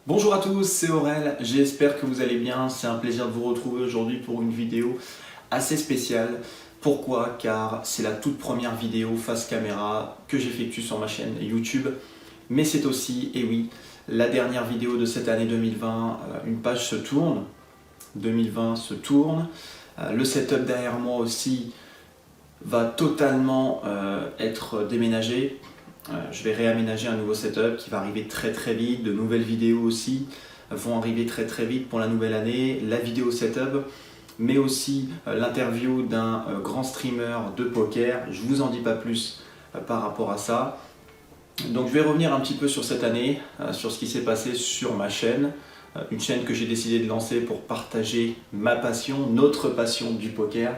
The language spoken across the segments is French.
Bonjour à tous, c'est Aurel, j'espère que vous allez bien. C'est un plaisir de vous retrouver aujourd'hui pour une vidéo assez spéciale. Pourquoi? Car c'est la toute première vidéo face caméra que j'effectue sur ma chaîne YouTube. Mais c'est aussi, et oui, la dernière vidéo de cette année 2020. Une page se tourne, 2020 se tourne. Le setup derrière moi aussi va totalement être déménagé. Je vais réaménager un nouveau setup qui va arriver très vite. De nouvelles vidéos aussi vont arriver très vite pour la nouvelle année. La vidéo setup, mais aussi l'interview d'un grand streamer de poker. Je vous en dis pas plus par rapport à ça. Donc je vais revenir un petit peu sur cette année, sur ce qui s'est passé sur ma chaîne. Une chaîne que j'ai décidé de lancer pour partager ma passion, notre passion du poker.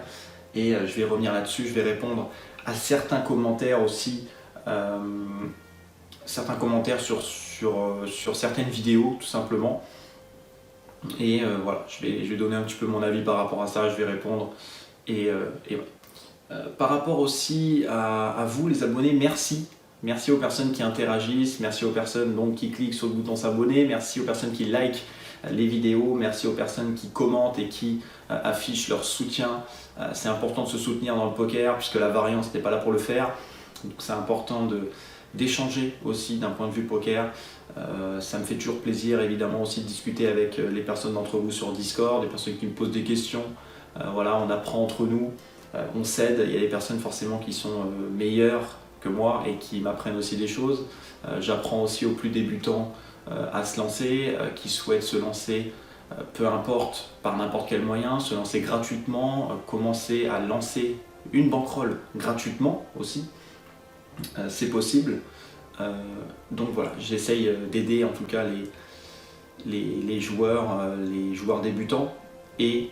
Et je vais revenir là-dessus, je vais répondre à certains commentaires aussi, certains commentaires sur certaines vidéos tout simplement. Et voilà, je vais donner un petit peu mon avis par rapport à ça, je vais répondre. Et voilà. Par rapport aussi à vous les abonnés, merci. Merci aux personnes qui interagissent, merci aux personnes donc, qui cliquent sur le bouton s'abonner, merci aux personnes qui likent les vidéos, merci aux personnes qui commentent et qui affichent leur soutien. C'est important de se soutenir dans le poker puisque la variance n'est pas là pour le faire. Donc c'est important d'échanger aussi d'un point de vue poker. Ça me fait toujours plaisir évidemment aussi de discuter avec les personnes d'entre vous sur Discord, des personnes qui me posent des questions. Voilà, on apprend entre nous, on s'aide. Il y a des personnes forcément qui sont meilleures que moi et qui m'apprennent aussi des choses. J'apprends aussi aux plus débutants à se lancer, qui souhaitent se lancer peu importe par n'importe quel moyen, se lancer gratuitement, commencer à lancer une bankroll gratuitement aussi. C'est possible. Donc voilà, j'essaye d'aider en tout cas les joueurs débutants et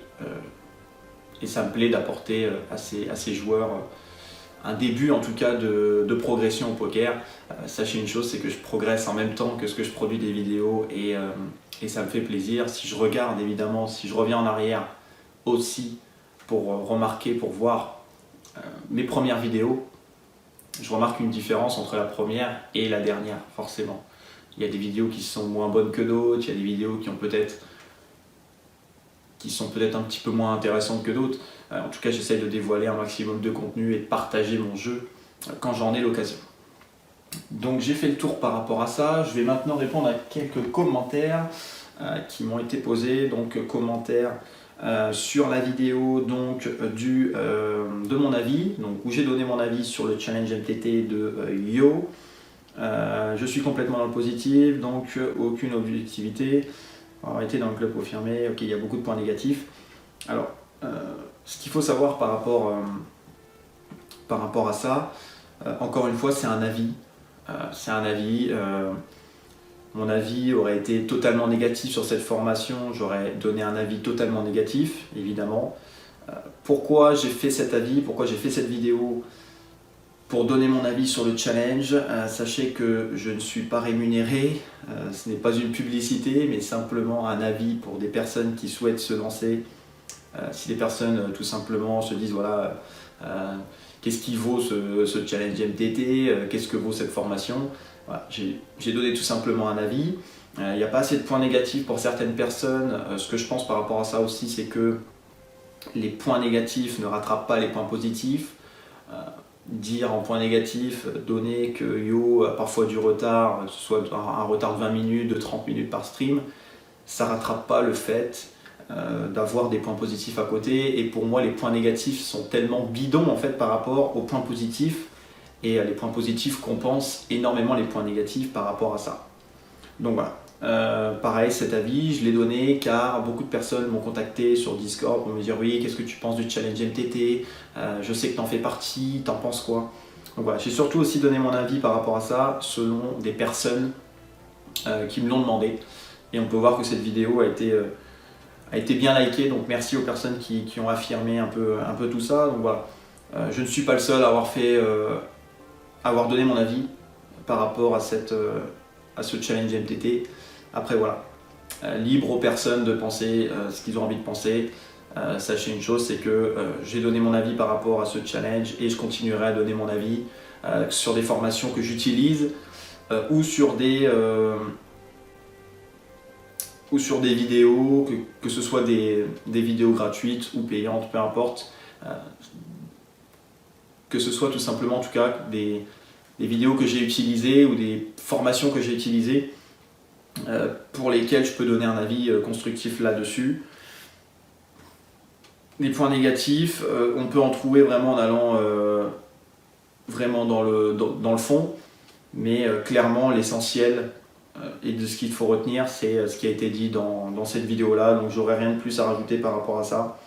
ça me plaît d'apporter à ces joueurs un début en tout cas de progression au poker. Sachez une chose, c'est que je progresse en même temps que ce que je produis des vidéos et ça me fait plaisir. Si je regarde évidemment, si je reviens en arrière aussi pour remarquer, pour voir mes premières vidéos, je remarque une différence entre la première et la dernière, forcément. Il y a des vidéos qui sont moins bonnes que d'autres, il y a des vidéos qui sont peut-être un petit peu moins intéressantes que d'autres. En tout cas, j'essaie de dévoiler un maximum de contenu et de partager mon jeu quand j'en ai l'occasion. Donc j'ai fait le tour par rapport à ça. Je vais maintenant répondre à quelques commentaires qui m'ont été posés. Donc commentaires sur la vidéo donc, de mon avis, donc, où j'ai donné mon avis sur le challenge MTT de Yo. Je suis complètement dans le positif, donc aucune objectivité. Alors, été dans le club confirmé, ok, il y a beaucoup de points négatifs. Alors, ce qu'il faut savoir par rapport à ça, encore une fois, c'est un avis. Mon avis aurait été totalement négatif sur cette formation, j'aurais donné un avis totalement négatif, évidemment. Pourquoi j'ai fait cet avis, pourquoi j'ai fait cette vidéo? Pour donner mon avis sur le challenge. Sachez que je ne suis pas rémunéré, ce n'est pas une publicité, mais simplement un avis pour des personnes qui souhaitent se lancer. Si des personnes tout simplement se disent voilà, qu'est-ce qui vaut ce challenge MTT, qu'est-ce que vaut cette formation, voilà, j'ai donné tout simplement un avis. Il n'y a pas assez de points négatifs pour certaines personnes. Ce que je pense par rapport à ça aussi, c'est que les points négatifs ne rattrapent pas les points positifs. Dire en point négatif, donner que Yo a parfois du retard, que ce soit un retard de 20 minutes, de 30 minutes par stream, ça ne rattrape pas le fait d'avoir des points positifs à côté. Et pour moi, les points négatifs sont tellement bidons en fait par rapport aux points positifs. Et les points positifs compensent énormément les points négatifs par rapport à ça. Donc voilà. Pareil, cet avis, je l'ai donné car beaucoup de personnes m'ont contacté sur Discord pour me dire oui, qu'est-ce que tu penses du challenge MTT, je sais que tu en fais partie, t'en penses quoi? Donc voilà, j'ai surtout aussi donné mon avis par rapport à ça selon des personnes qui me l'ont demandé. Et on peut voir que cette vidéo a été bien likée, donc merci aux personnes qui ont affirmé un peu tout ça. Donc voilà, je ne suis pas le seul à avoir donné mon avis par rapport à ce challenge MTT. Après voilà, libre aux personnes de penser ce qu'ils ont envie de penser. Sachez une chose, c'est que j'ai donné mon avis par rapport à ce challenge et je continuerai à donner mon avis sur des formations que j'utilise ou sur des ou sur des vidéos, que ce soit des vidéos gratuites ou payantes, peu importe. Que ce soit tout simplement en tout cas des vidéos que j'ai utilisées ou des formations que j'ai utilisées pour lesquelles je peux donner un avis constructif là-dessus. Des points négatifs, on peut en trouver vraiment en allant vraiment dans le fond, mais clairement l'essentiel et de ce qu'il faut retenir, c'est ce qui a été dit dans cette vidéo-là, donc j'aurais rien de plus à rajouter par rapport à ça.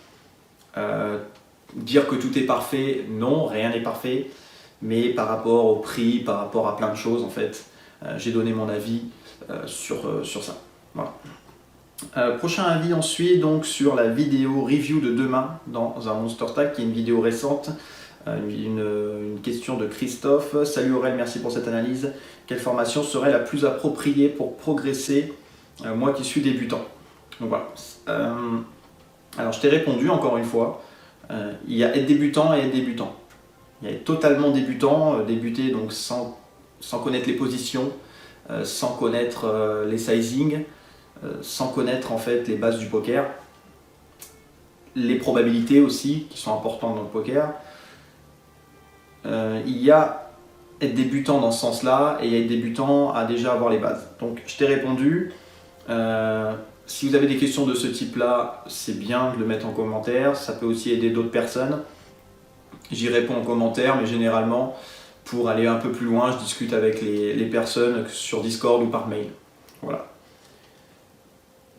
Dire que tout est parfait, non, rien n'est parfait, mais par rapport au prix, par rapport à plein de choses, en fait, j'ai donné mon avis sur ça. Voilà. Prochain avis ensuite, donc sur la vidéo review de demain dans un Monster Tag, qui est une vidéo récente. Une question de Christophe. Salut Aurel, merci pour cette analyse. Quelle formation serait la plus appropriée pour progresser, moi qui suis débutant? Donc voilà. Alors je t'ai répondu encore une fois. Il y a être débutant et être débutant. Il y a être totalement débutant, débuter donc sans connaître les positions, sans connaître les sizing, sans connaître en fait les bases du poker, les probabilités aussi qui sont importantes dans le poker. Il y a être débutant dans ce sens-là et être débutant à déjà avoir les bases. Donc je t'ai répondu. Si vous avez des questions de ce type-là, c'est bien de le mettre en commentaire. Ça peut aussi aider d'autres personnes. J'y réponds en commentaire, mais généralement, pour aller un peu plus loin, je discute avec les personnes sur Discord ou par mail. Voilà.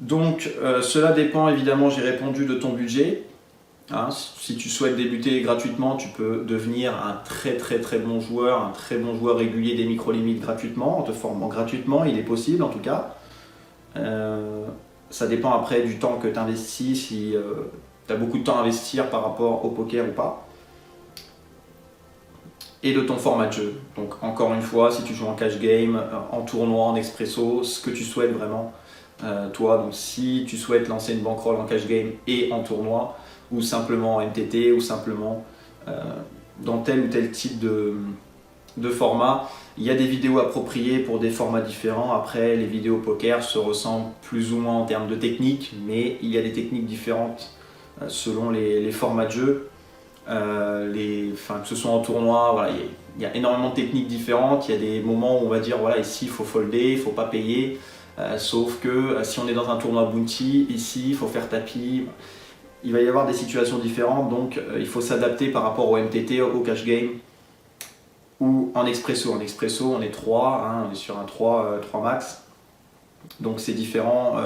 Donc cela dépend évidemment, j'ai répondu, de ton budget. Hein, si tu souhaites débuter gratuitement, tu peux devenir un très bon joueur, un très bon joueur régulier des micro-limites gratuitement, en te formant gratuitement, il est possible en tout cas. Ça dépend après du temps que tu investis, si tu as beaucoup de temps à investir par rapport au poker ou pas. Et de ton format de jeu. Donc encore une fois, si tu joues en cash game, en tournoi, en expresso, ce que tu souhaites vraiment, toi. Donc si tu souhaites lancer une bankroll en cash game et en tournoi, ou simplement en MTT, ou simplement dans tel ou tel type de format. Il y a des vidéos appropriées pour des formats différents. Après, les vidéos poker se ressemblent plus ou moins en termes de technique, mais il y a des techniques différentes selon les formats de jeu. Que ce soit en tournoi, voilà, il y a énormément de techniques différentes. Il y a des moments où on va dire voilà, ici il faut folder, il ne faut pas payer. Sauf que si on est dans un tournoi bounty, ici il faut faire tapis. Il va y avoir des situations différentes, donc il faut s'adapter par rapport au MTT, au cash game ou en expresso. En expresso, on est 3, hein, on est sur un 3 max. Donc c'est différent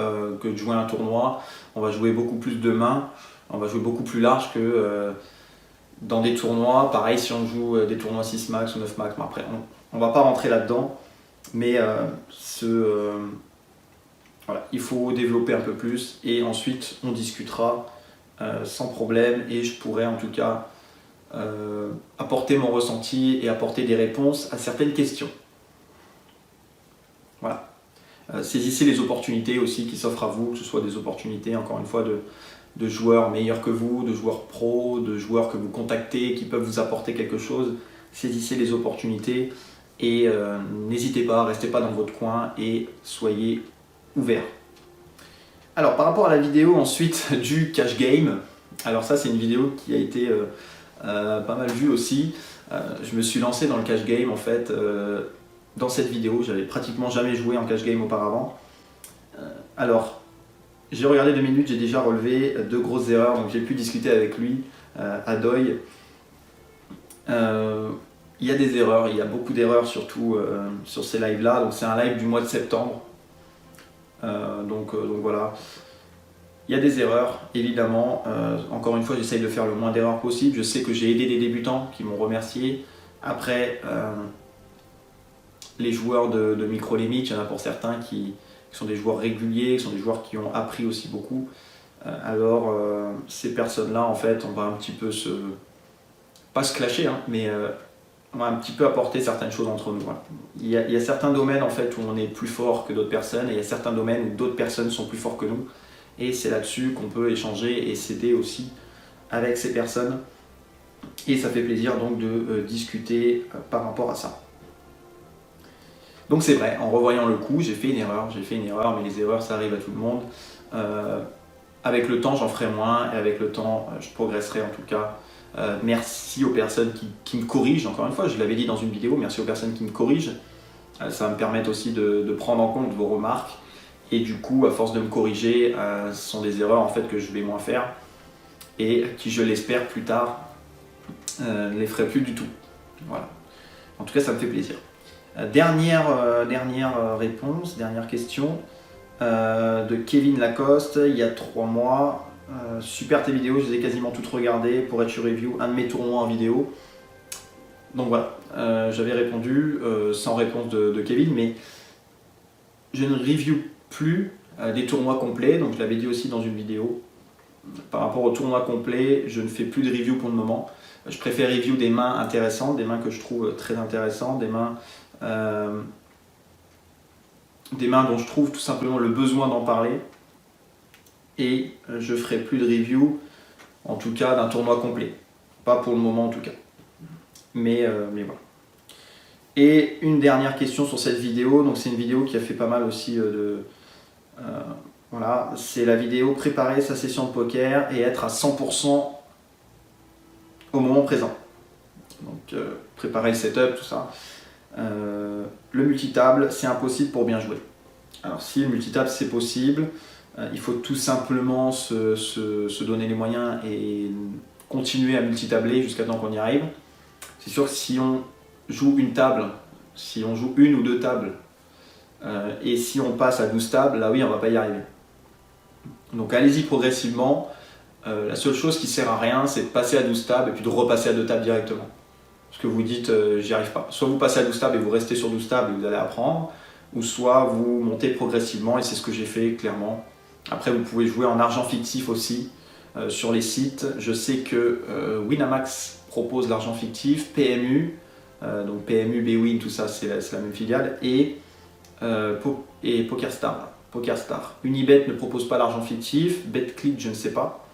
que de jouer un tournoi. On va jouer beaucoup plus de mains, on va jouer beaucoup plus large que dans des tournois. Pareil, si on joue des tournois 6 max ou 9 max, mais après on va pas rentrer là-dedans. Mais voilà, il faut développer un peu plus et ensuite on discutera sans problème, et je pourrais en tout cas apporter mon ressenti et apporter des réponses à certaines questions. Voilà. Saisissez les opportunités aussi qui s'offrent à vous, que ce soit des opportunités encore une fois de joueurs meilleurs que vous, de joueurs pros, de joueurs que vous contactez qui peuvent vous apporter quelque chose. Saisissez les opportunités et n'hésitez pas, restez pas dans votre coin et soyez ouverts. Alors par rapport à la vidéo ensuite du cash game, alors ça c'est une vidéo qui a été pas mal vue aussi. Je me suis lancé dans le cash game en fait dans cette vidéo. J'avais pratiquement jamais joué en cash game auparavant. Alors j'ai regardé 2 minutes, j'ai déjà relevé 2 grosses erreurs, donc j'ai pu discuter avec lui, Adoy. Il y a des erreurs, il y a beaucoup d'erreurs surtout sur ces lives là, donc c'est un live du mois de septembre. Donc voilà, il y a des erreurs évidemment. Encore une fois, j'essaye de faire le moins d'erreurs possible. Je sais que j'ai aidé des débutants qui m'ont remercié. Après, les joueurs de micro-limite, il y en a pour certains qui sont des joueurs réguliers, qui sont des joueurs qui ont appris aussi beaucoup. Alors ces personnes-là, en fait, on va un petit peu pas se clasher, hein, mais on va un petit peu apporter certaines choses entre nous. Voilà. Il y a certains domaines en fait où on est plus fort que d'autres personnes, et il y a certains domaines où d'autres personnes sont plus forts que nous. Et c'est là-dessus qu'on peut échanger et s'aider aussi avec ces personnes. Et ça fait plaisir donc de discuter par rapport à ça. Donc c'est vrai, en revoyant le coup, j'ai fait une erreur, mais les erreurs ça arrive à tout le monde. Avec le temps j'en ferai moins et avec le temps je progresserai en tout cas. Merci aux personnes qui me corrigent, encore une fois, je l'avais dit dans une vidéo, merci aux personnes qui me corrigent. Ça va me permettre aussi de prendre en compte vos remarques et du coup, à force de me corriger, ce sont des erreurs en fait que je vais moins faire et qui, je l'espère, plus tard, ne les ferai plus du tout. Voilà. En tout cas, ça me fait plaisir. Dernière réponse, dernière question de Kevin Lacoste, il y a 3 mois. Super tes vidéos, je les ai quasiment toutes regardées pour être sur review, un de mes tournois en vidéo. Donc voilà, j'avais répondu sans réponse de Kevin, mais je ne review plus des tournois complets, donc je l'avais dit aussi dans une vidéo. Par rapport au tournoi complet, je ne fais plus de review pour le moment. Je préfère review des mains intéressantes, des mains que je trouve très intéressantes, des mains dont je trouve tout simplement le besoin d'en parler. Et je ferai plus de review, en tout cas d'un tournoi complet. Pas pour le moment en tout cas. Mais voilà. Et une dernière question sur cette vidéo, donc c'est une vidéo qui a fait pas mal aussi voilà, c'est la vidéo préparer sa session de poker et être à 100% au moment présent. Donc préparer le setup, tout ça. Le multitable, c'est impossible pour bien jouer. Alors si le multitable c'est possible, il faut tout simplement se donner les moyens et continuer à multitabler jusqu'à temps qu'on y arrive. C'est sûr que si on joue une table, si on joue une ou deux tables, et si on passe à 12 tables, là oui on va pas y arriver. Donc allez-y progressivement. La seule chose qui sert à rien, c'est de passer à 12 tables et puis de repasser à 2 tables directement. Parce que vous dites j'y arrive pas. Soit vous passez à 12 tables et vous restez sur 12 tables et vous allez apprendre, ou soit vous montez progressivement et c'est ce que j'ai fait clairement. Après vous pouvez jouer en argent fictif aussi sur les sites. Je sais que Winamax propose l'argent fictif, PMU, donc PMU, Bwin, tout ça c'est la même filiale, et PokerStar. Unibet ne propose pas l'argent fictif, BetClick je ne sais pas.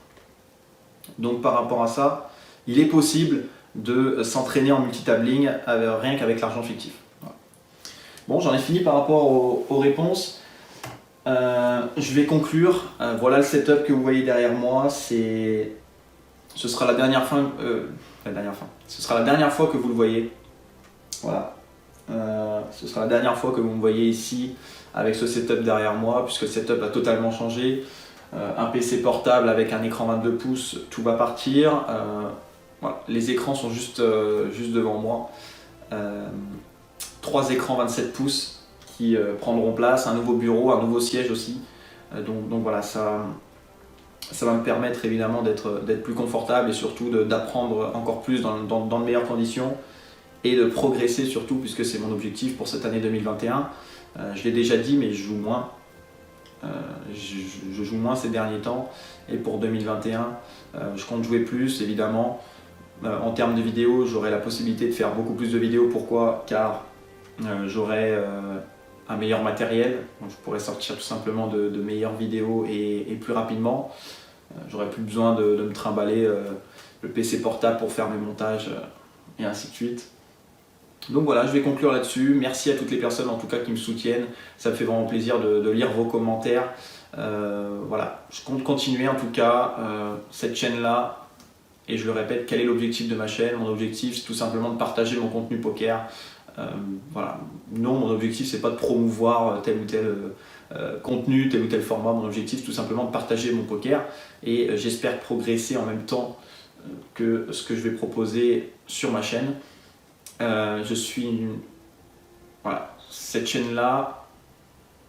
Donc par rapport à ça, il est possible de s'entraîner en multitabling rien qu'avec l'argent fictif. Voilà. Bon, j'en ai fini par rapport aux réponses. Je vais conclure. Voilà le setup que vous voyez derrière moi. Ce sera la dernière fois. Ce sera la dernière fois que vous le voyez. Voilà. Ce sera la dernière fois que vous me voyez ici avec ce setup derrière moi, puisque le setup a totalement changé. Un PC portable avec un écran 22 pouces, tout va partir. Voilà. Les écrans sont juste devant moi. 3 écrans 27 pouces qui prendront place, un nouveau bureau, un nouveau siège aussi. Donc voilà, ça va me permettre évidemment d'être plus confortable et surtout d'apprendre encore plus dans de meilleures conditions et de progresser surtout, puisque c'est mon objectif pour cette année 2021. Je l'ai déjà dit, mais je joue moins. Je joue moins ces derniers temps, et pour 2021 je compte jouer plus évidemment. En termes de vidéos, j'aurai la possibilité de faire beaucoup plus de vidéos. Pourquoi ? Car j'aurai un meilleur matériel, donc je pourrais sortir tout simplement de meilleures vidéos et plus rapidement. J'aurai plus besoin de me trimballer le PC portable pour faire mes montages et ainsi de suite. Donc voilà, je vais conclure là-dessus. Merci à toutes les personnes en tout cas qui me soutiennent. Ça me fait vraiment plaisir de lire vos commentaires. Voilà, je compte continuer en tout cas cette chaîne-là. Et je le répète, quel est l'objectif de ma chaîne ? Mon objectif, c'est tout simplement de partager mon contenu poker. Voilà. Non, mon objectif, c'est pas de promouvoir tel ou tel contenu, tel ou tel format. Mon objectif, c'est tout simplement de partager mon poker. Et j'espère progresser en même temps que ce que je vais proposer sur ma chaîne. Voilà. Cette chaîne-là,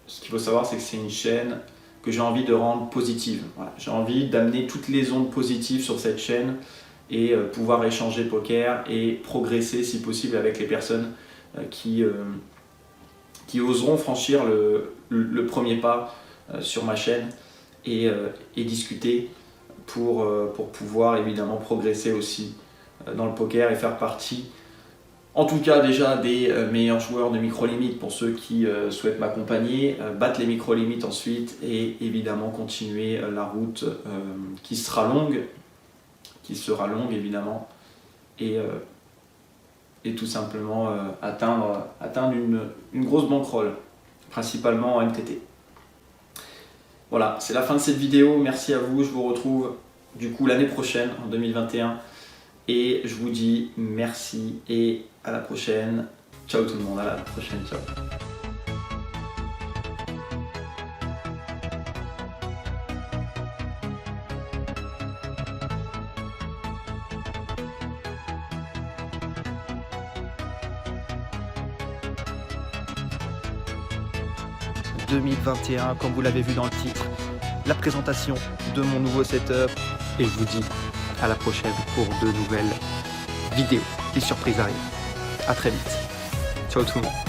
ce qu'il faut savoir, c'est que c'est une chaîne que j'ai envie de rendre positive. Voilà. J'ai envie d'amener toutes les ondes positives sur cette chaîne et pouvoir échanger poker et progresser si possible avec les personnes qui oseront franchir le premier pas sur ma chaîne et discuter pour pouvoir évidemment progresser aussi dans le poker et faire partie en tout cas déjà des meilleurs joueurs de micro-limites pour ceux qui souhaitent m'accompagner, battre les micro-limites ensuite et évidemment continuer la route qui sera longue évidemment et et tout simplement atteindre une grosse bankroll, principalement en MTT. Voilà, c'est la fin de cette vidéo. Merci à vous. Je vous retrouve du coup l'année prochaine, en 2021. Et je vous dis merci et à la prochaine. Ciao tout le monde, à la prochaine. Ciao. « 2021 », comme vous l'avez vu dans le titre, la présentation de mon nouveau setup. Et je vous dis à la prochaine pour de nouvelles vidéos. Les surprises arrivent. À très vite. Ciao tout le monde.